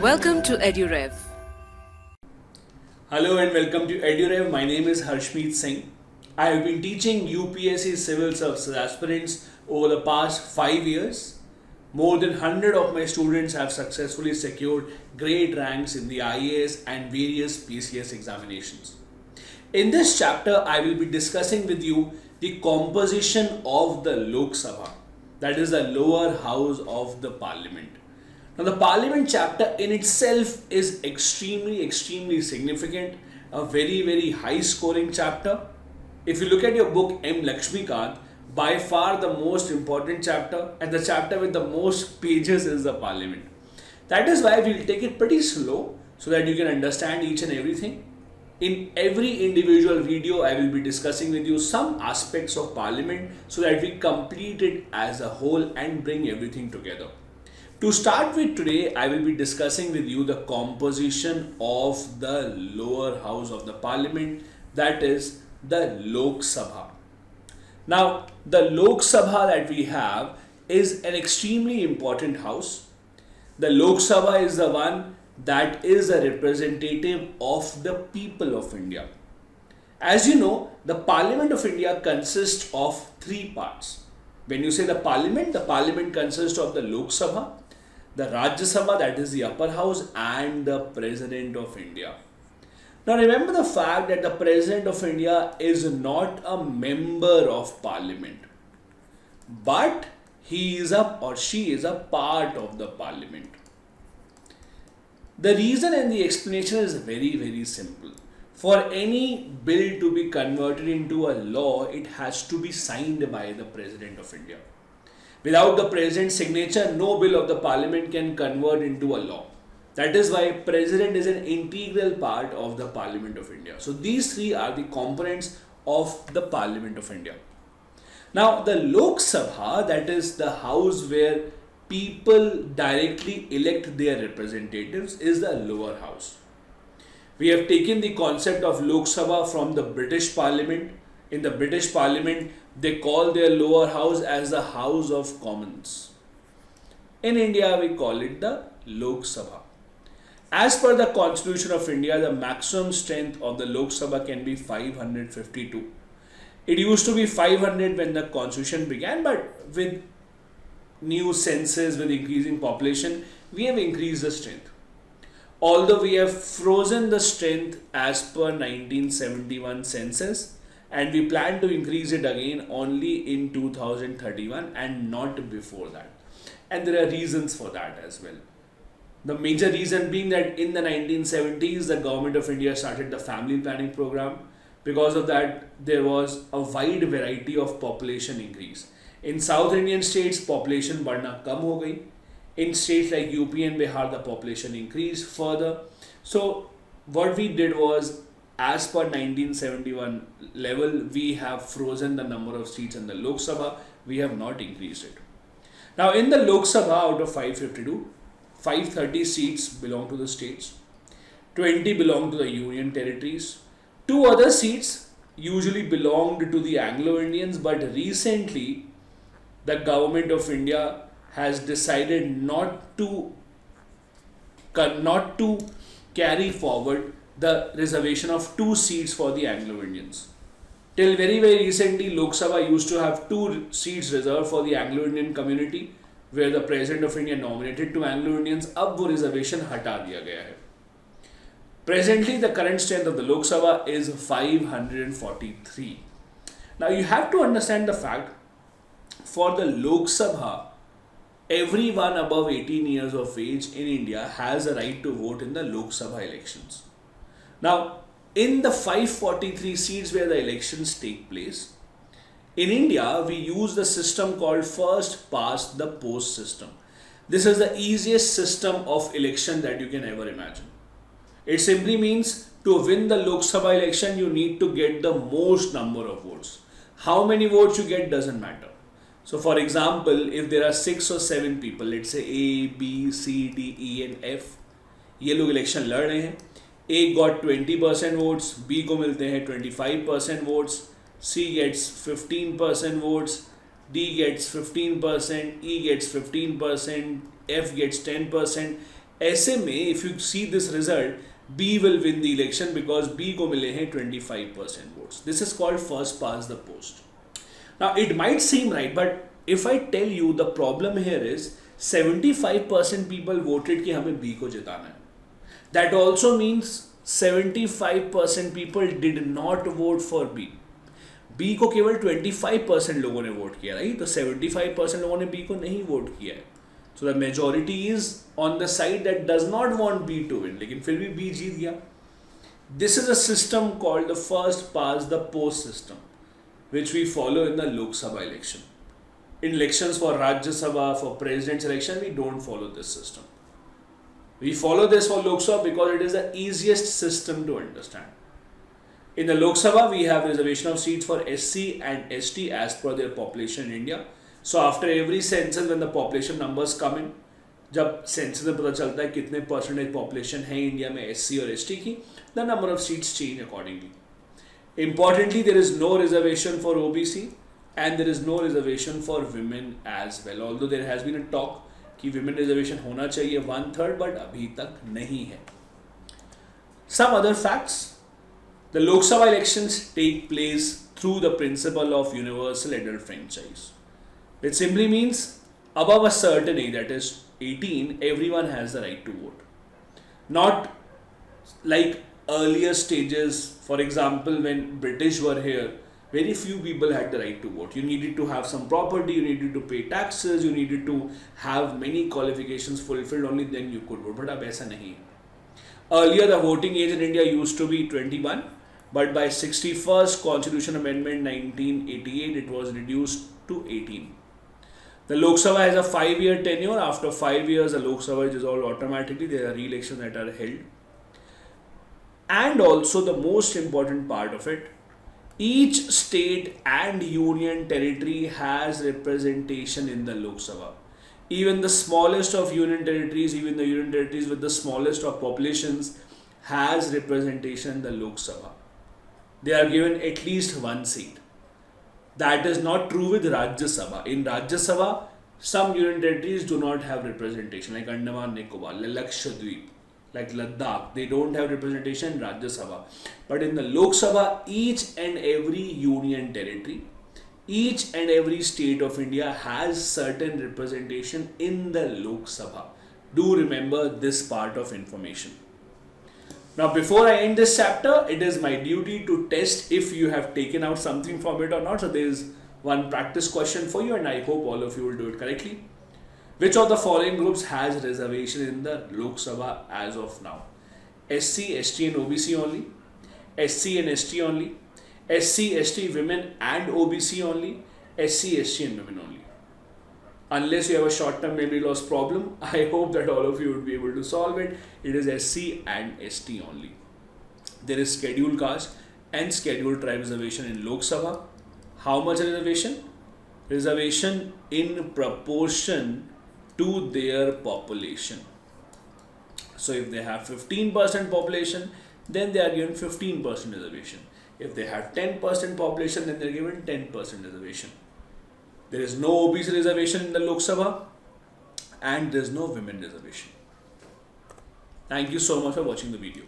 Welcome to EduRev. Hello and welcome to EduRev. My name is Harshmeet Singh. I have been teaching UPSC civil services aspirants over the past 5 years. More than 100 of my students have successfully secured great ranks in the IAS and various PCS examinations. In this chapter, I will be discussing with you the composition of the Lok Sabha, that is the lower house of the parliament. Now, the parliament chapter in itself is extremely significant, a very high scoring chapter. If you look at your book M. Lakshmikant, by far the most important chapter and the chapter with the most pages is the parliament. That is why we will take it pretty slow so that you can understand each and everything. In every individual video, I will be discussing with you some aspects of parliament so that we complete it as a whole and bring everything together. To start with today, I will be discussing with you the composition of the lower house of the parliament, that is the Lok Sabha. Now, the Lok Sabha that we have is an extremely important house. The Lok Sabha is the one that is a representative of the people of India. As you know, the Parliament of India consists of three parts. When you say the parliament consists of the Lok Sabha, the Rajya Sabha, that is the upper house, and the President of India. Now remember the fact that the President of India is not a member of Parliament, but he is or she is a part of the Parliament. The reason and the explanation is very simple. For any bill to be converted into a law, it has to be signed by the President of India. Without the President's signature, no bill of the Parliament can convert into a law. That is why President is an integral part of the Parliament of India. So these three are the components of the Parliament of India. Now the Lok Sabha, that is the house where people directly elect their representatives, is the lower house. We have taken the concept of Lok Sabha from the British Parliament. In the British Parliament, they call their lower house as the House of Commons. In India, we call it the Lok Sabha. As per the Constitution of India, the maximum strength of the Lok Sabha can be 552. It used to be 500 when the Constitution began, but with new census, with increasing population, we have increased the strength. Although we have frozen the strength as per 1971 census, and we plan to increase it again only in 2031 and not before that. And there are reasons for that as well. The major reason being that in the 1970s, the government of India started the family planning program. Because of that, there was a wide variety of population increase. In South Indian states, population बढ़ना कम हो गई. In states like UP and Bihar, the population increased further. So what we did was, as per 1971 level, we have frozen the number of seats in the Lok Sabha. We have not increased it. Now in the Lok Sabha, out of 552, 530 seats belong to the states, 20 belong to the union territories, 2 other seats usually belonged to the Anglo-Indians, but recently the government of India has decided not to carry forward the reservation of 2 seats for the Anglo-Indians. Till very recently, Lok Sabha used to have 2 seats reserved for the Anglo-Indian community, where the President of India nominated 2 Anglo-Indians. अब वो reservation हटा दिया गया है. Presently, the current strength of the Lok Sabha is 543. Now you have to understand the fact, for the Lok Sabha, everyone above 18 years of age in India has a right to vote in the Lok Sabha elections. Now, in the 543 seats where the elections take place, in India, we use the system called first past the post system. This is the easiest system of election that you can ever imagine. It simply means to win the Lok Sabha election, you need to get the most number of votes. How many votes you get doesn't matter. So for example, if there are 6 or 7 people, let's say A, B, C, D, E and F, ये लोग election लड़ रहे हैं. A got 20% votes, B को मिलते हैं 25% votes, C gets 15% votes, D gets 15%, E gets 15%, F gets 10%. ऐसे में if you see this result, B will win the election because B को मिले हैं 25% votes. This is called first past the post. Now it might seem right, but if I tell you the problem here is 75% people voted कि हमें B को जिताना है. That also means 75% people did not vote for B. B को केवल 25% लोगों ने vote किया, राइट. तो 75% लोगों ने बी को नहीं वोट किया है. So the majority is on the side that does not want B to win, लेकिन फिर भी बी जीत गया. This is a system called the first past the post system, which we follow in the Lok Sabha election. In elections for Rajya Sabha, for President's election, we don't follow this system. We follow this for Lok Sabha because it is the easiest system to understand. In the Lok Sabha, we have reservation of seats for SC and ST as per their population in India. So after every census, when the population numbers come in, जब census में पता चलता है कितने percentage population है India में SC और ST की, the number of seats change accordingly. Importantly, there is no reservation for OBC and there is no reservation for women as well. Although there has been a talk कि women reservation होना चाहिए 1/3, but अभी तक नहीं है. Some other facts: the Lok Sabha elections take place through the principle of universal adult franchise. It simply means above a certain age, that is 18, everyone has the right to vote. Not like earlier stages, for example, when British were here, very few people had the right to vote. You needed to have some property, you needed to pay taxes, you needed to have many qualifications fulfilled, only then you could vote. But अब ऐसा नहीं है. Earlier the voting age in India used to be 21, but by 61st Constitution Amendment 1988 it was reduced to 18. The Lok Sabha has a 5-year tenure. After 5 years, the Lok Sabha is dissolved automatically. There are re-elections that are held. And also the most important part of it, each state and union territory has representation in the Lok Sabha. Even the smallest of union territories, even the union territories with the smallest of populations has representation in the Lok Sabha. They are given at least one seat. That is not true with Rajya Sabha. In Rajya Sabha, some union territories do not have representation, like Andaman Nicobar, Lakshadweep, like Ladakh. They don't have representation in Rajya Sabha. But in the Lok Sabha, each and every union territory, each and every state of India has certain representation in the Lok Sabha. Do remember this part of information. Now, before I end this chapter, it is my duty to test if you have taken out something from it or not. So there is one practice question for you and I hope all of you will do it correctly. Which of the following groups has reservation in the Lok Sabha as of now? SC, ST and OBC only, SC and ST only, SC, ST women and OBC only, SC, ST and women only. Unless you have a short-term memory loss problem, I hope that all of you would be able to solve it. It is SC and ST only. There is scheduled caste and scheduled tribe reservation in Lok Sabha. How much reservation? Reservation in proportion to their population. So if they have 15% population, then they are given 15% reservation. If they have 10% population, then they are given 10% reservation. There is no OBC reservation in the Lok Sabha and there is no women reservation. Thank you so much for watching the video.